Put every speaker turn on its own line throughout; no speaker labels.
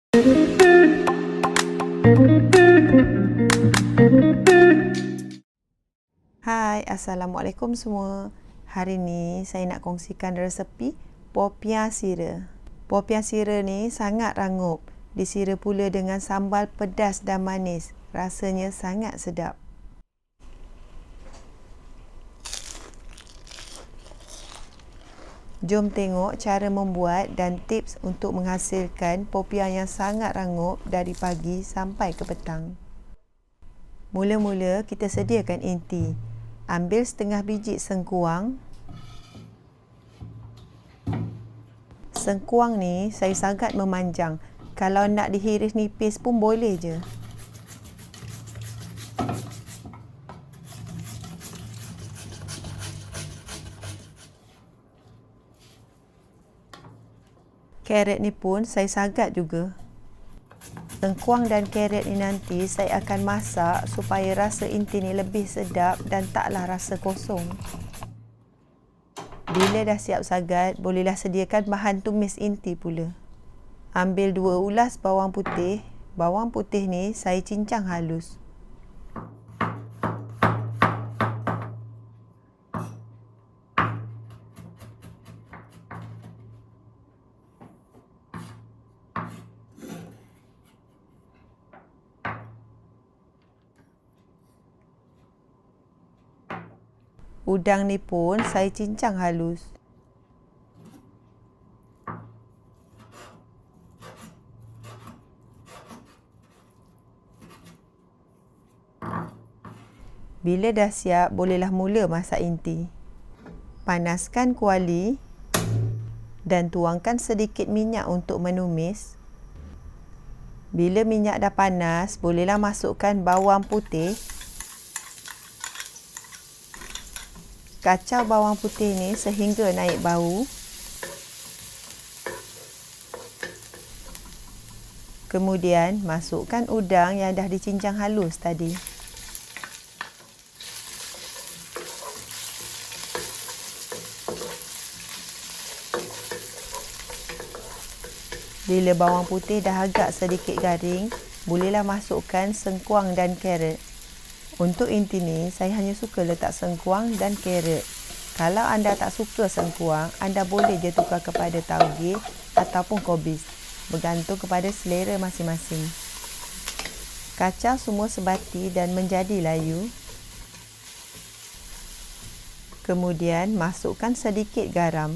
Hai, Assalamualaikum semua. Hari ni saya nak kongsikan resepi popiah sira. Popiah sira ni sangat rangup. Disira pula dengan sambal pedas dan manis. Rasanya sangat sedap. Jom tengok cara membuat dan tips untuk menghasilkan popiah yang sangat rangup dari pagi sampai ke petang. Mula-mula kita sediakan inti. Ambil setengah biji sengkuang. Sengkuang ni saya sangat memanjang. Kalau nak dihiris nipis pun boleh je. Carrot ni pun saya sagat juga. Sengkuang dan carrot ni nanti saya akan masak supaya rasa inti ni lebih sedap dan taklah rasa kosong. Bila dah siap sagat, bolehlah sediakan bahan tumis inti pula. Ambil 2 ulas bawang putih. Bawang putih ni saya cincang halus. Udang ni pun saya cincang halus. Bila dah siap, bolehlah mula masak inti. Panaskan kuali dan tuangkan sedikit minyak untuk menumis. Bila minyak dah panas, bolehlah masukkan bawang putih. Kacau bawang putih ni sehingga naik bau. Kemudian masukkan udang yang dah dicincang halus tadi. Bila bawang putih dah agak sedikit garing, bolehlah masukkan sengkuang dan carrot. Untuk inti ni, saya hanya suka letak sengkuang dan carrot. Kalau anda tak suka sengkuang, anda boleh je tukar kepada tauge ataupun kobis. Bergantung kepada selera masing-masing. Kacau semua sebati dan menjadi layu. Kemudian, masukkan sedikit garam.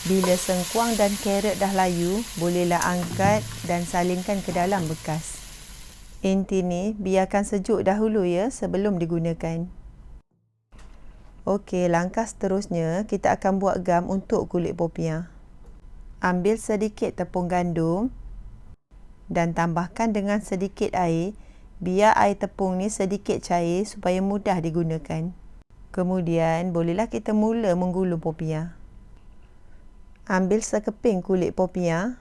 Bila sengkuang dan carrot dah layu, bolehlah angkat dan salingkan ke dalam bekas. Inti ni biarkan sejuk dahulu ya sebelum digunakan. Okey, langkah seterusnya kita akan buat gam untuk kulit popiah. Ambil sedikit tepung gandum dan tambahkan dengan sedikit air. Biar air tepung ni sedikit cair supaya mudah digunakan. Kemudian bolehlah kita mula menggulung popiah. Ambil sekeping kulit popiah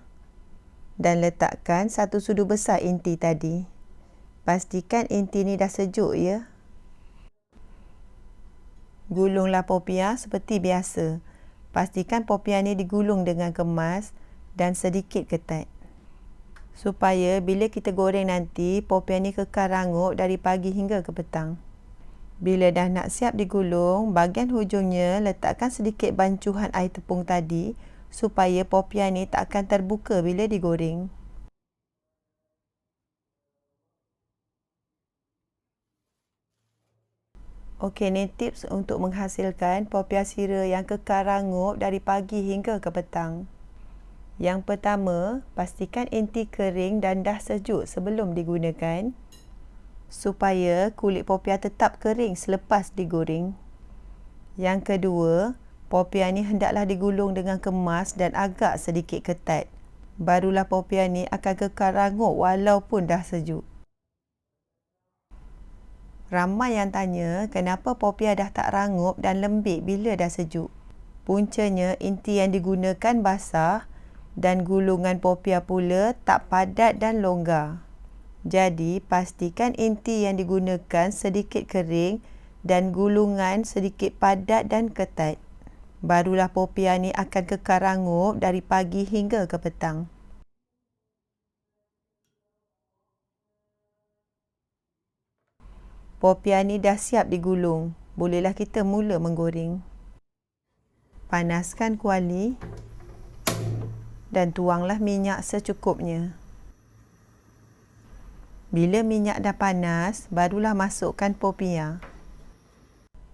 dan letakkan 1 sudu besar inti tadi. Pastikan inti ni dah sejuk ya. Gulunglah popiah seperti biasa. Pastikan popiah ni digulung dengan kemas dan sedikit ketat. Supaya bila kita goreng nanti, popiah ni kekal rangup dari pagi hingga ke petang. Bila dah nak siap digulung, bahagian hujungnya letakkan sedikit bancuhan air tepung tadi supaya popiah ni tak akan terbuka bila digoreng. Okey, ni tips untuk menghasilkan popiah sira yang kekal rangup dari pagi hingga ke petang. Yang pertama, pastikan inti kering dan dah sejuk sebelum digunakan supaya kulit popiah tetap kering selepas digoreng. Yang kedua, popiah ni hendaklah digulung dengan kemas dan agak sedikit ketat. Barulah popiah ni akan kekal rangup walaupun dah sejuk. Ramai yang tanya kenapa popiah dah tak rangup dan lembik bila dah sejuk. Puncanya inti yang digunakan basah dan gulungan popiah pula tak padat dan longgar. Jadi pastikan inti yang digunakan sedikit kering dan gulungan sedikit padat dan ketat. Barulah popiah ni akan kekal rangup dari pagi hingga ke petang. Popiah ni dah siap digulung. Bolehlah kita mula menggoreng. Panaskan kuali dan tuanglah minyak secukupnya. Bila minyak dah panas, barulah masukkan popiah.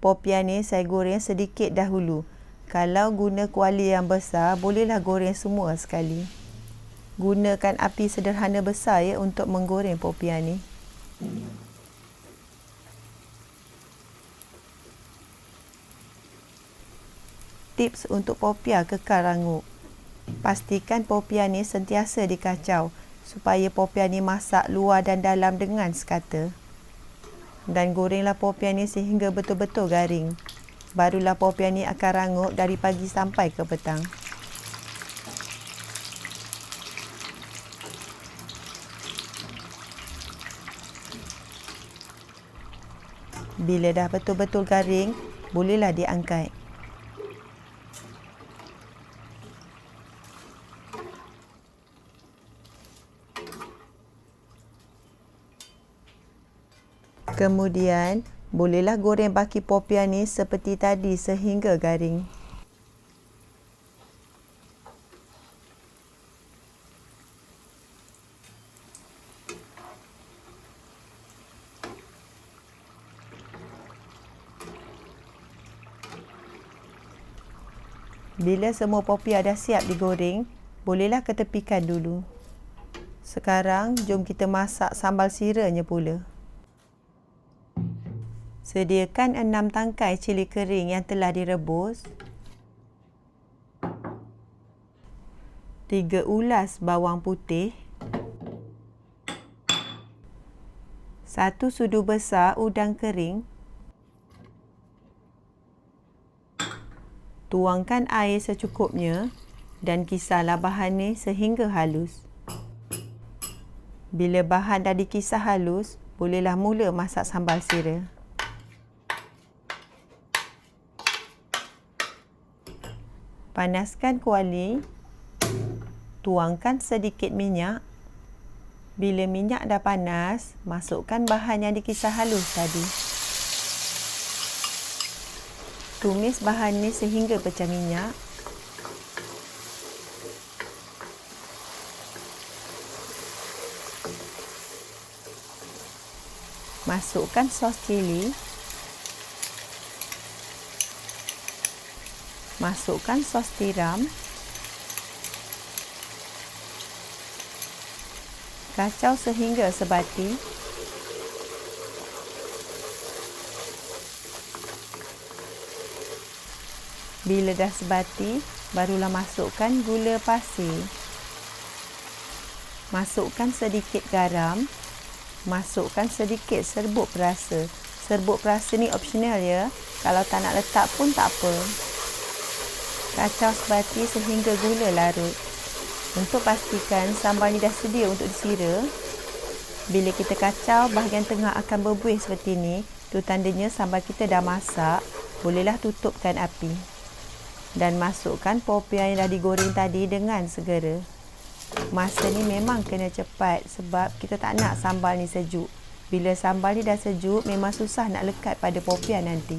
Popiah ni saya goreng sedikit dahulu. Kalau guna kuali yang besar, bolehlah goreng semua sekali. Gunakan api sederhana besar ya untuk menggoreng popiah ni. Tips untuk popiah kekal rangup. Pastikan popiah ni sentiasa dikacau supaya popiah ni masak luar dan dalam dengan sekata. Dan gorenglah popiah ni sehingga betul-betul garing. Barulah popiah ni akan rangup dari pagi sampai ke petang. Bila dah betul-betul garing, bolehlah diangkat. Kemudian, bolehlah goreng baki popiah ni seperti tadi sehingga garing. Bila semua popiah dah siap digoreng, bolehlah ketepikan dulu. Sekarang, jom kita masak sambal siranya pula. Sediakan 6 tangkai cili kering yang telah direbus, 3 ulas bawang putih, 1 sudu besar udang kering. Tuangkan air secukupnya dan kisarlah bahan ni sehingga halus. Bila bahan dah dikisar halus, bolehlah mula masak sambal sira. Panaskan kuali, tuangkan sedikit minyak. Bila minyak dah panas, masukkan bahan yang dikisar halus tadi. Tumis bahan ni sehingga pecah minyak. Masukkan sos cili. Masukkan sos tiram. Kacau sehingga sebati. Bila dah sebati, barulah masukkan gula pasir. Masukkan sedikit garam. Masukkan sedikit serbuk perasa. Serbuk perasa ni optional ya. Kalau tak nak letak pun tak apa. Kacau sebati sehingga gula larut. Untuk pastikan sambal ni dah sedia untuk disira, bila kita kacau, bahagian tengah akan berbuih seperti ni. Itu tandanya sambal kita dah masak. Bolehlah tutupkan api. Dan masukkan popiah yang dah digoreng tadi dengan segera. Masa ni memang kena cepat sebab kita tak nak sambal ni sejuk. Bila sambal ni dah sejuk, memang susah nak lekat pada popiah nanti.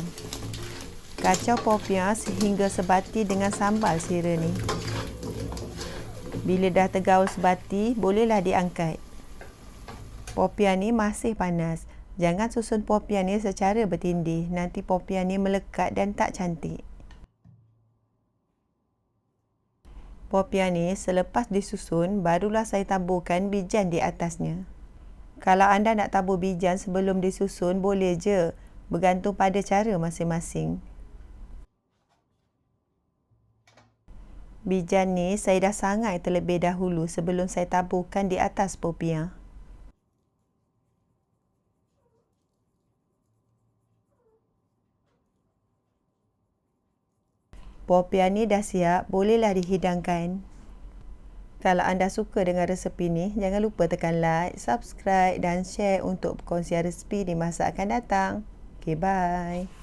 Kacau popiah sehingga sebati dengan sambal sira ni. Bila dah tergaul sebati, bolehlah diangkat. Popiah ni masih panas. Jangan susun popiah ni secara bertindih. Nanti popiah ni melekat dan tak cantik. Popiah ni selepas disusun, barulah saya taburkan bijan di atasnya. Kalau anda nak tabur bijan sebelum disusun, boleh je. Bergantung pada cara masing-masing. Bijan ni saya dah sangai terlebih dahulu sebelum saya taburkan di atas popiah. Popiah ni dah siap, bolehlah dihidangkan. Kalau anda suka dengan resepi ni, jangan lupa tekan like, subscribe dan share untuk perkongsian resepi di masa akan datang. Okay, bye.